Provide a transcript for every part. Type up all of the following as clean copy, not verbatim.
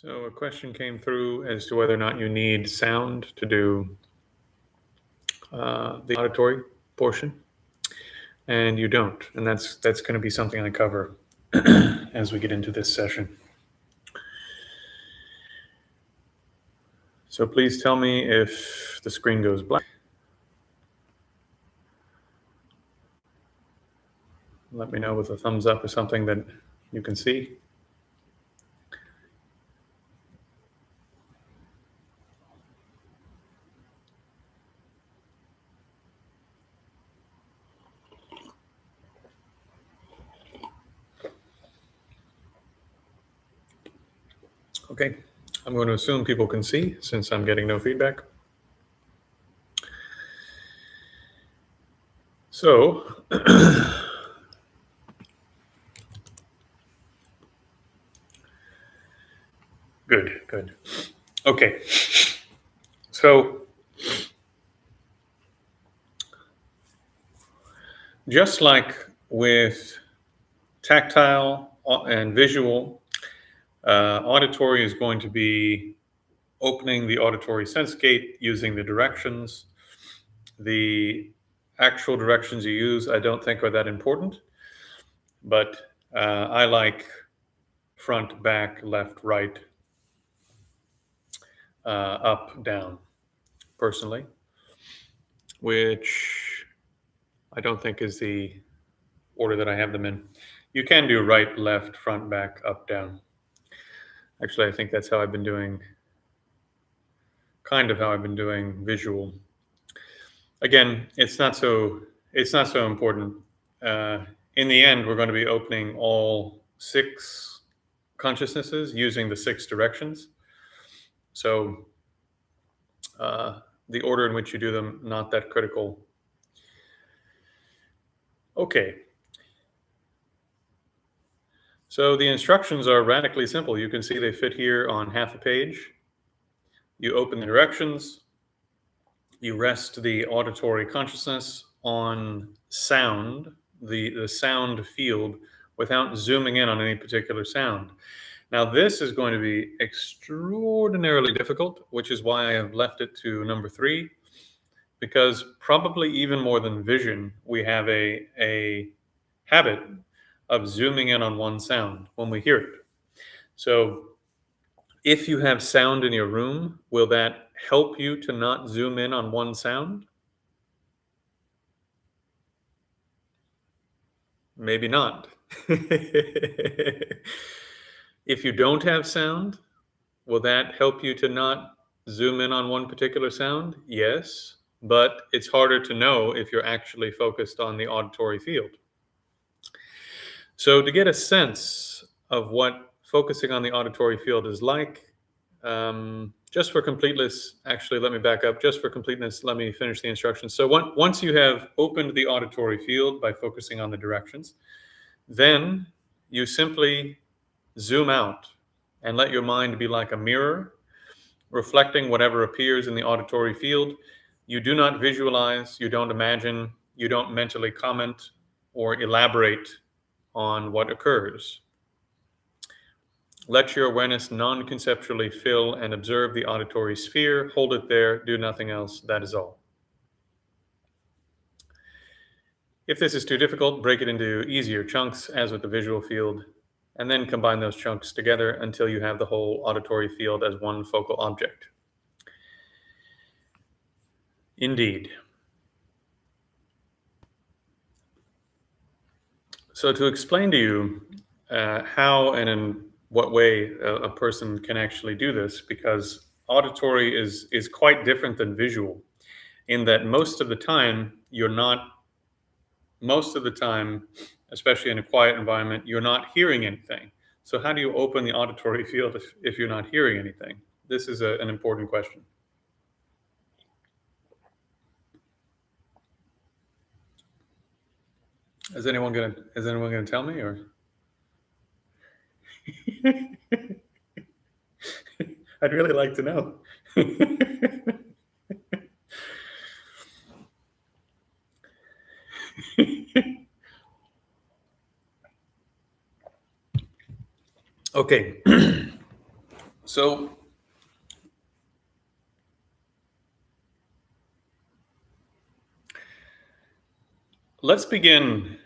So a question came through as to whether or not you need sound to do the auditory portion, and you don't. And that's going to be something I cover as we get into this session. So please tell me if the screen goes black. Let me know with a thumbs up or something that you can see. Okay, I'm going to assume people can see since I'm getting no feedback. So, good. Okay, so just like with tactile and visual, auditory is going to be opening the auditory sense gate using the directions. The actual directions you use, I don't think are that important, but I like front, back, left, right, up, down, personally, which I don't think is the order that I have them in. You can do right, left, front, back, up, down. Actually, I think that's how I've been doing, kind of how I've been doing visual. Again, it's not so important. In the end, we're going to be opening all 6 consciousnesses using the 6 directions. So the order in which you do them, not that critical. Okay. So the instructions are radically simple. You can see they fit here on half a page. You open the directions. You rest the auditory consciousness on sound, the sound field, without zooming in on any particular sound. Now, this is going to be extraordinarily difficult, which is why I have left it to number 3, because probably even more than vision, we have a habit of zooming in on one sound when we hear it. So if you have sound in your room, will that help you to not zoom in on one sound? Maybe not. If you don't have sound, will that help you to not zoom in on one particular sound? Yes, but it's harder to know if you're actually focused on the auditory field. So to get a sense of what focusing on the auditory field is like, just for completeness, actually, let me back up. Just for completeness, let me finish the instructions. So once you have opened the auditory field by focusing on the directions, then you simply zoom out and let your mind be like a mirror, reflecting whatever appears in the auditory field. You do not visualize, you don't imagine, you don't mentally comment or elaborate on what occurs. Let your awareness non-conceptually fill and observe the auditory sphere. Hold it there, do nothing else. That is all. If this is too difficult, break it into easier chunks, as with the visual field, and then combine those chunks together until you have the whole auditory field as one focal object. Indeed. So to explain to you how and in what way a person can actually do this, because auditory is quite different than visual, in that most of the time, especially in a quiet environment, you're not hearing anything. So how do you open the auditory field if you're not hearing anything? This is an important question. Is anyone gonna tell me, or? I'd really like to know. Okay. So let's begin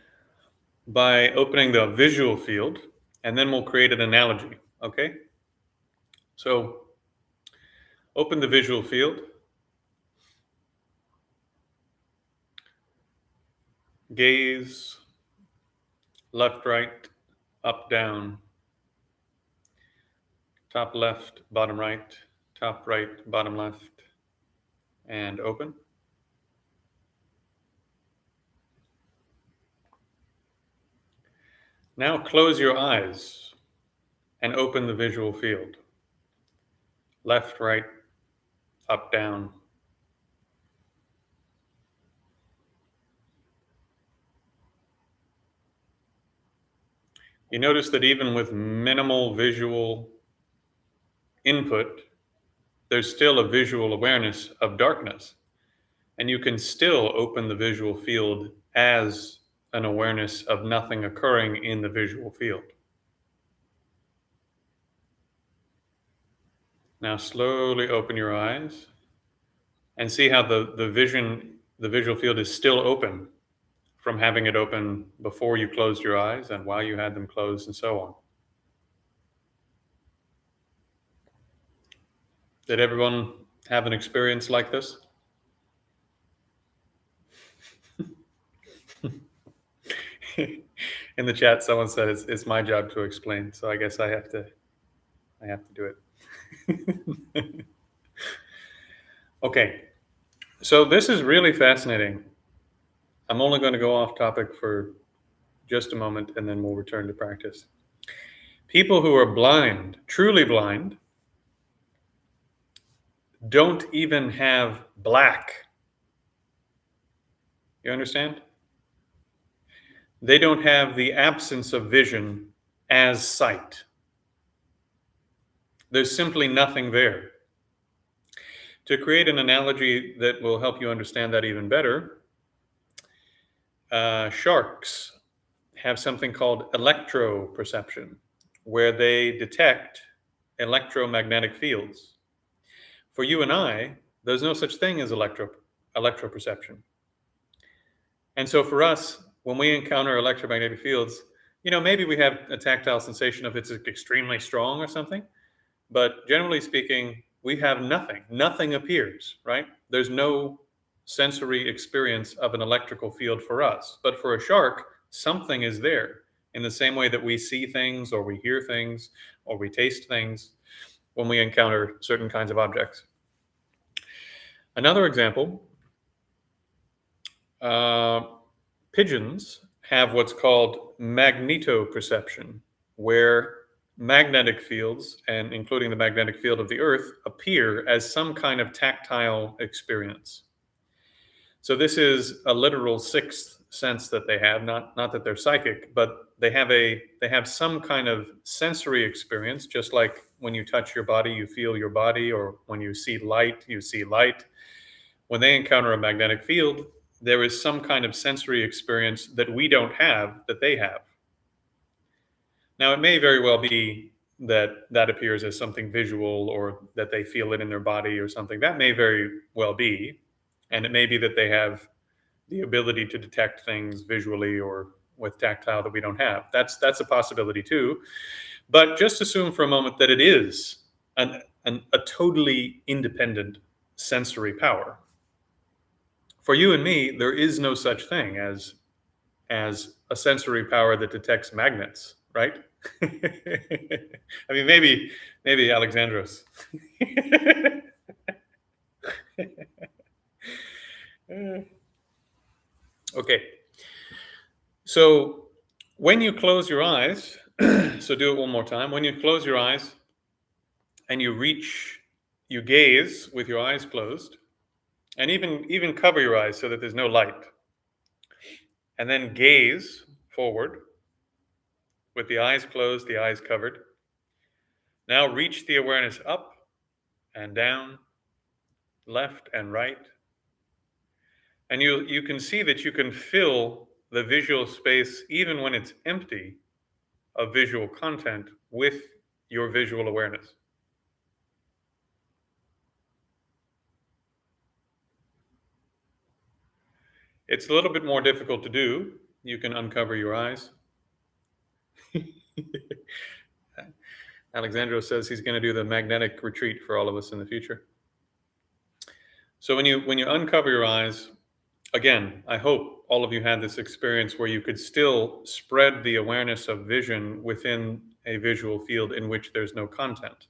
by opening the visual field, and then we'll create an analogy, okay? So open the visual field, gaze, left, right, up, down, top left, bottom right, top right, bottom left, and open. Now close your eyes and open the visual field. Left, right, up, down. You notice that even with minimal visual input, there's still a visual awareness of darkness. And you can still open the visual field as an awareness of nothing occurring in the visual field. Now slowly open your eyes and see how the visual field is still open from having it open before you closed your eyes and while you had them closed and so on. Did everyone have an experience like this? In the chat, someone said it's my job to explain, so I guess I have to do it. Okay, so this is really fascinating. I'm only going to go off topic for just a moment, and then we'll return to practice. People who are blind, truly blind, don't even have black. You understand? They don't have the absence of vision as sight. There's simply nothing there. To create an analogy that will help you understand that even better, sharks have something called electroperception, where they detect electromagnetic fields. For you and I, there's no such thing as electroperception. And so for us, when we encounter electromagnetic fields, maybe we have a tactile sensation if it's extremely strong or something, but generally speaking, we have nothing. Nothing appears, right? There's no sensory experience of an electrical field for us. But for a shark, something is there in the same way that we see things or we hear things or we taste things when we encounter certain kinds of objects. Another example, pigeons have what's called magnetoperception, where magnetic fields, and including the magnetic field of the Earth, appear as some kind of tactile experience. So this is a literal sixth sense that they have, not that they're psychic, but they have some kind of sensory experience, just like when you touch your body, you feel your body, or when you see light, you see light. When they encounter a magnetic field, there is some kind of sensory experience that we don't have that they have. Now, it may very well be that appears as something visual, or that they feel it in their body or something. That may very well be. And it may be that they have the ability to detect things visually or with tactile that we don't have. That's a possibility too. But just assume for a moment that it is a totally independent sensory power. For you and me, there is no such thing as a sensory power that detects magnets, right? I mean, maybe Alexandros. Okay. So when you close your eyes, so do it one more time. When you close your eyes and you gaze with your eyes closed, and even cover your eyes so that there's no light, and then gaze forward with the eyes closed, the eyes covered. Now reach the awareness up and down, left and right. And you can see that you can fill the visual space, even when it's empty, of visual content with your visual awareness. It's a little bit more difficult to do. You can uncover your eyes. Alexandro says he's going to do the magnetic retreat for all of us in the future. So when you uncover your eyes, again, I hope all of you had this experience where you could still spread the awareness of vision within a visual field in which there's no content.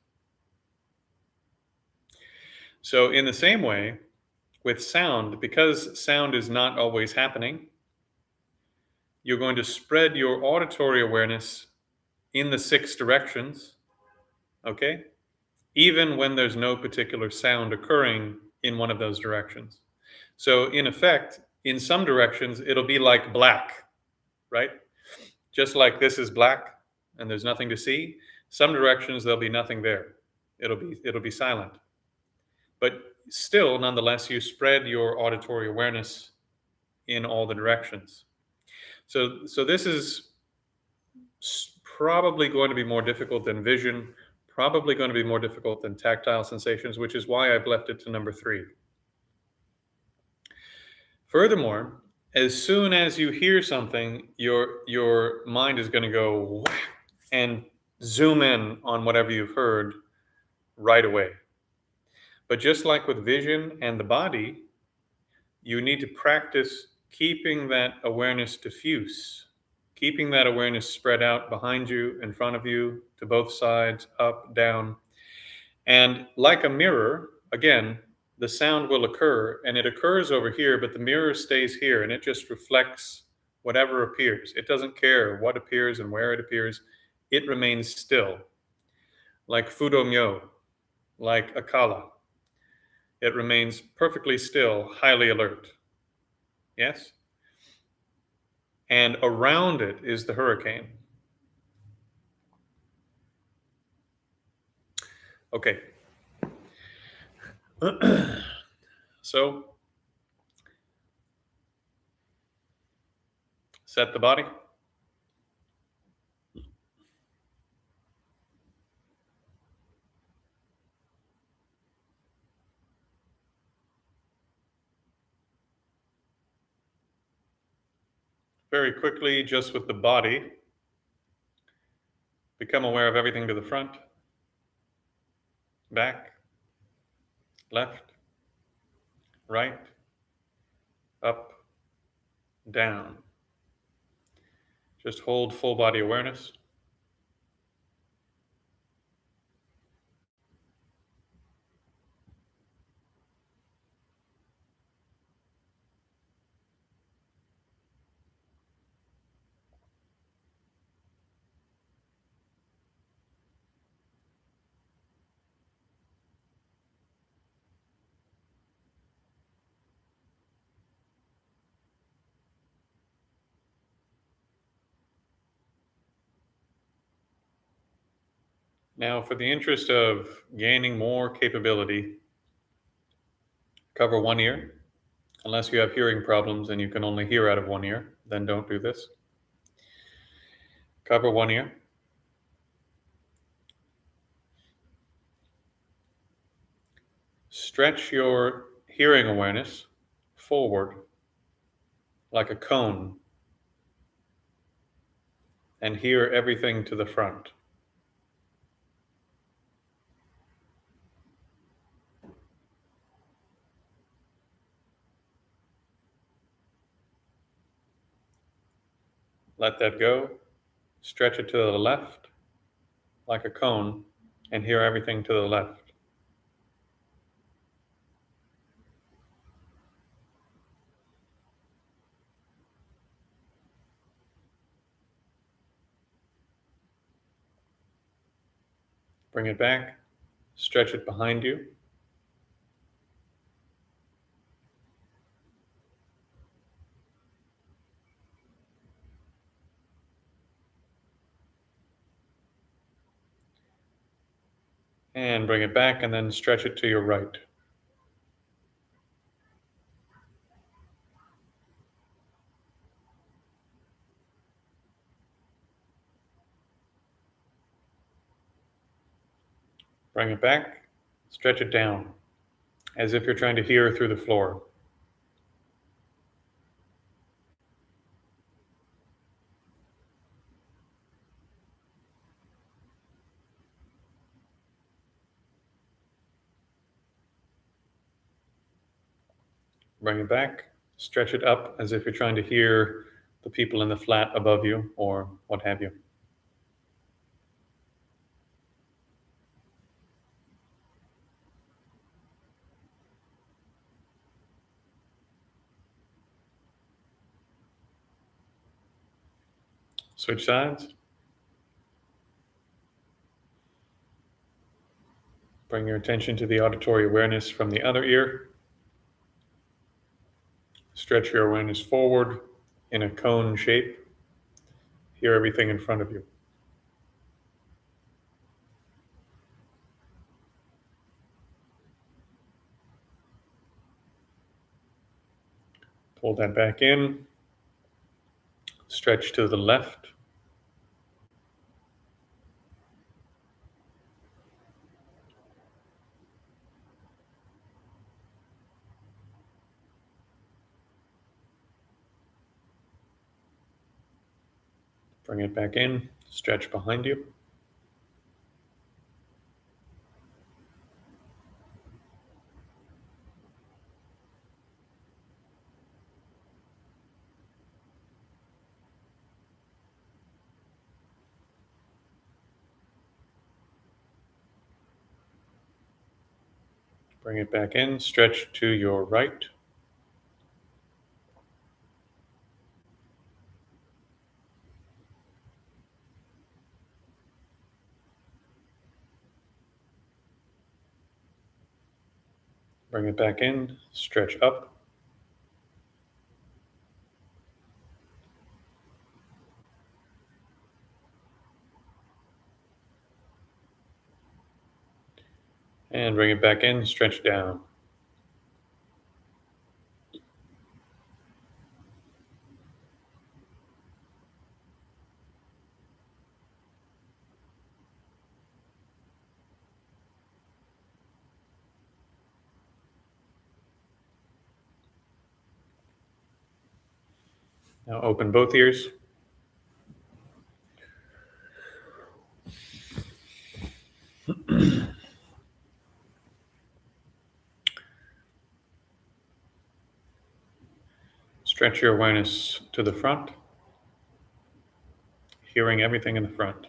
So in the same way, with sound, because sound is not always happening, you're going to spread your auditory awareness in the 6 directions, okay? Even when there's no particular sound occurring in one of those directions. So in effect, in some directions, it'll be like black, right? Just like this is black and there's nothing to see. Some directions, there'll be nothing there. It'll be silent. But still, nonetheless, you spread your auditory awareness in all the directions. So this is probably going to be more difficult than vision, probably going to be more difficult than tactile sensations, which is why I've left it to number 3. Furthermore, as soon as you hear something, your mind is going to go and zoom in on whatever you've heard right away. But just like with vision and the body, you need to practice keeping that awareness diffuse, keeping that awareness spread out behind you, in front of you, to both sides, up, down. And like a mirror, again, the sound will occur and it occurs over here, but the mirror stays here and it just reflects whatever appears. It doesn't care what appears and where it appears. It remains still. Like Fudomyo, like Akala. It remains perfectly still, highly alert. Yes? And around it is the hurricane. Okay. So, set the body. Very quickly, just with the body, become aware of everything to the front, back, left, right, up, down. Just hold full body awareness. Now, for the interest of gaining more capability, cover one ear. Unless you have hearing problems and you can only hear out of one ear, then don't do this. Cover one ear. Stretch your hearing awareness forward like a cone and hear everything to the front. Let that go. Stretch it to the left like a cone and hear everything to the left. Bring it back. Stretch it behind you. And bring it back and then stretch it to your right. Bring it back, stretch it down, as if you're trying to hear through the floor. Bring it back. Stretch it up as if you're trying to hear the people in the flat above you or what have you. Switch sides. Bring your attention to the auditory awareness from the other ear. Stretch your awareness forward in a cone shape. Hear everything in front of you. Pull that back in. Stretch to the left. Bring it back in. Stretch behind you. Bring it back in. Stretch to your right. Bring it back in. Stretch up. And bring it back in. Stretch down. Now open both ears. Stretch your awareness to the front, hearing everything in the front.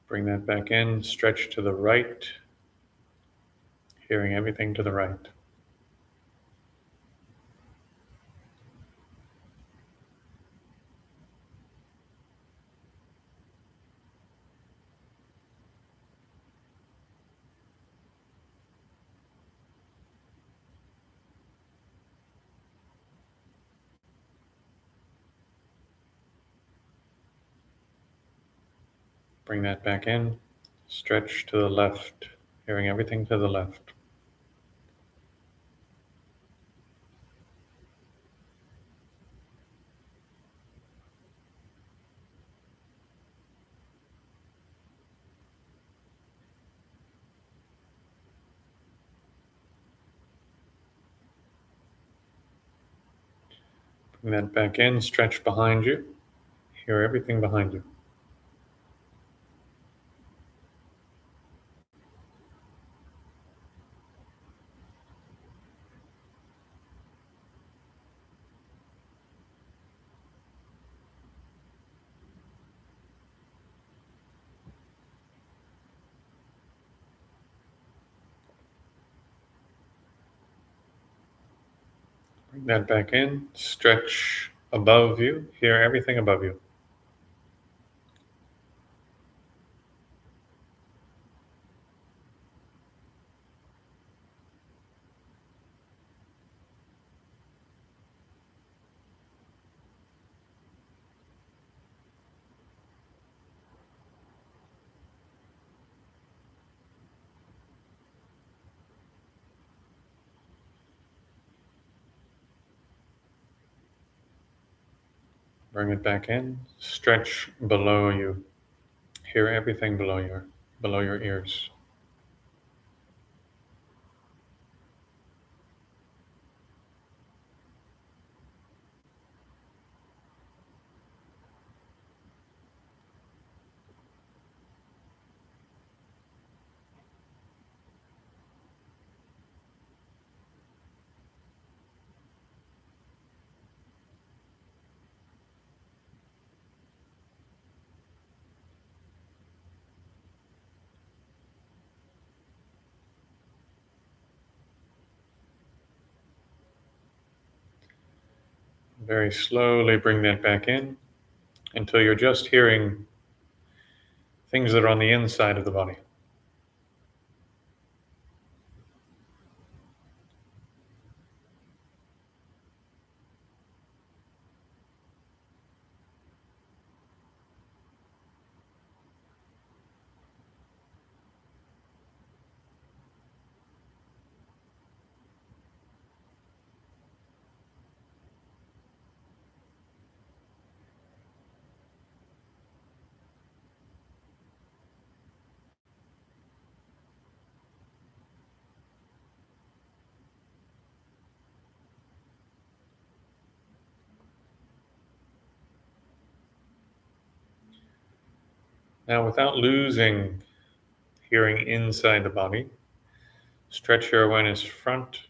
Bring that back in. Stretch to the right, hearing everything to the right. Bring that back in. Stretch to the left, hearing everything to the left. Bring that back in. Stretch behind you, hear everything behind you. Bring that back in. Stretch above you, hear everything above you. Bring it back in. Stretch below you. Hear everything below your ears. Very slowly bring that back in until you're just hearing things that are on the inside of the body. Now, without losing hearing inside the body, stretch your awareness front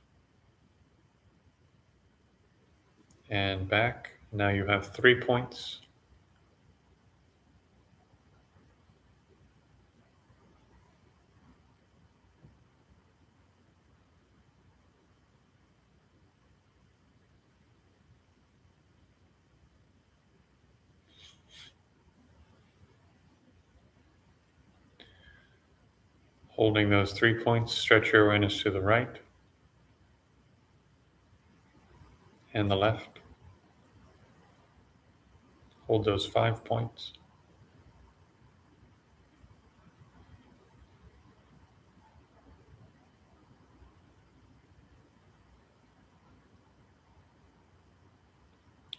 and back. Now you have 3 points. Holding those 3 points, stretch your awareness to the right and the left. Hold those 5 points.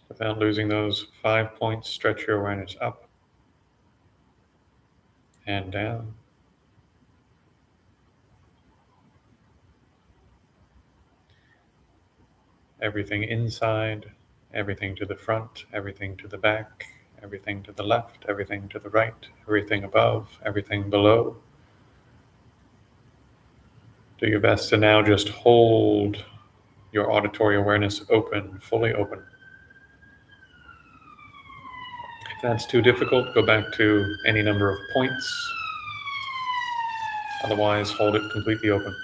Without losing those 5 points, stretch your awareness up and down. Everything inside, everything to the front, everything to the back, everything to the left, everything to the right, everything above, everything below. Do your best to now just hold your auditory awareness open, fully open. If that's too difficult, go back to any number of points. Otherwise, hold it completely open.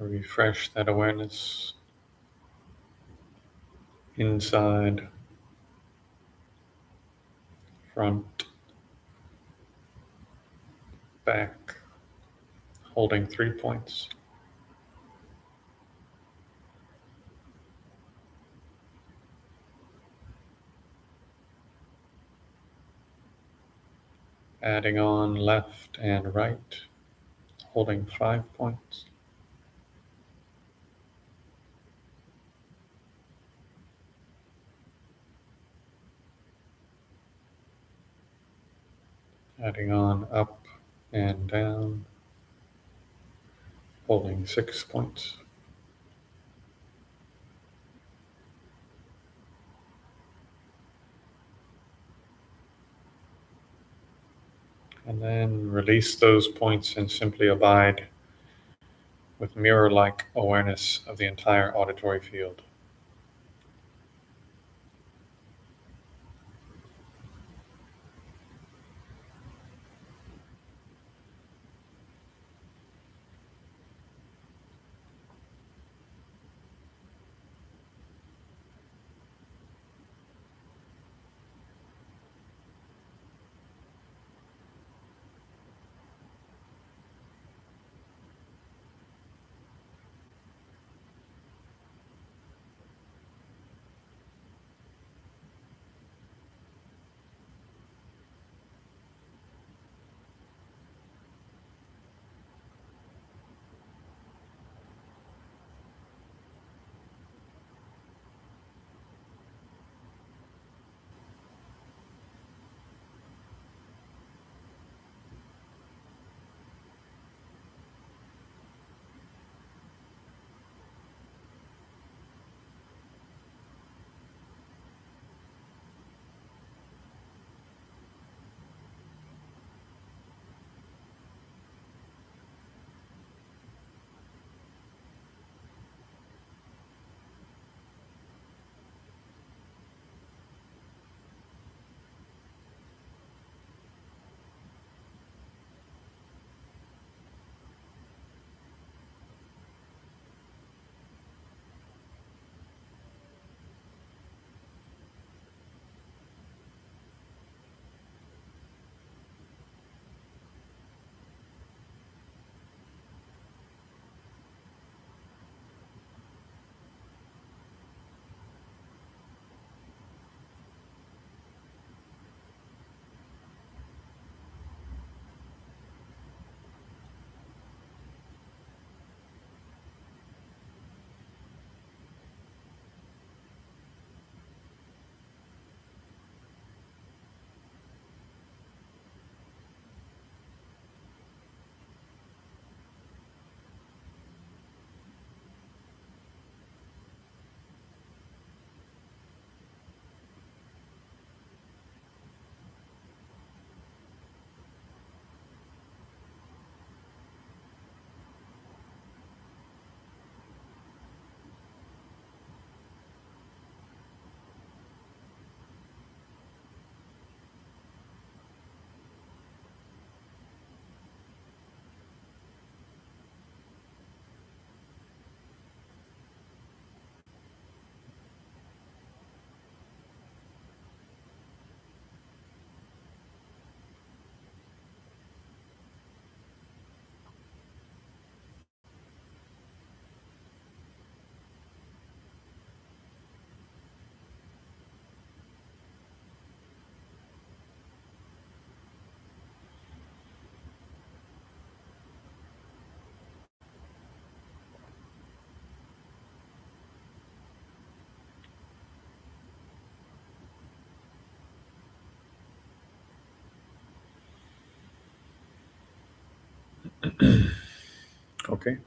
Refresh that awareness inside, front, back, holding 3 points. Adding on left and right, holding 5 points. Adding on up and down, holding 6 points. And then release those points and simply abide with mirror-like awareness of the entire auditory field. Okay.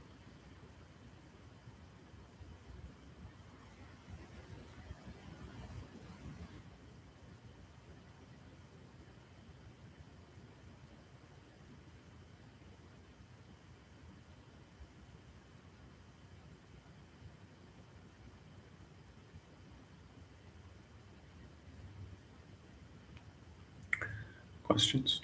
Questions?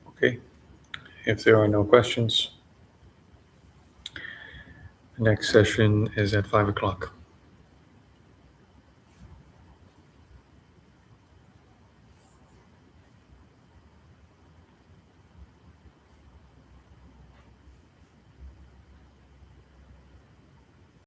Okay. If there are no questions, The next session is at 5 o'clock.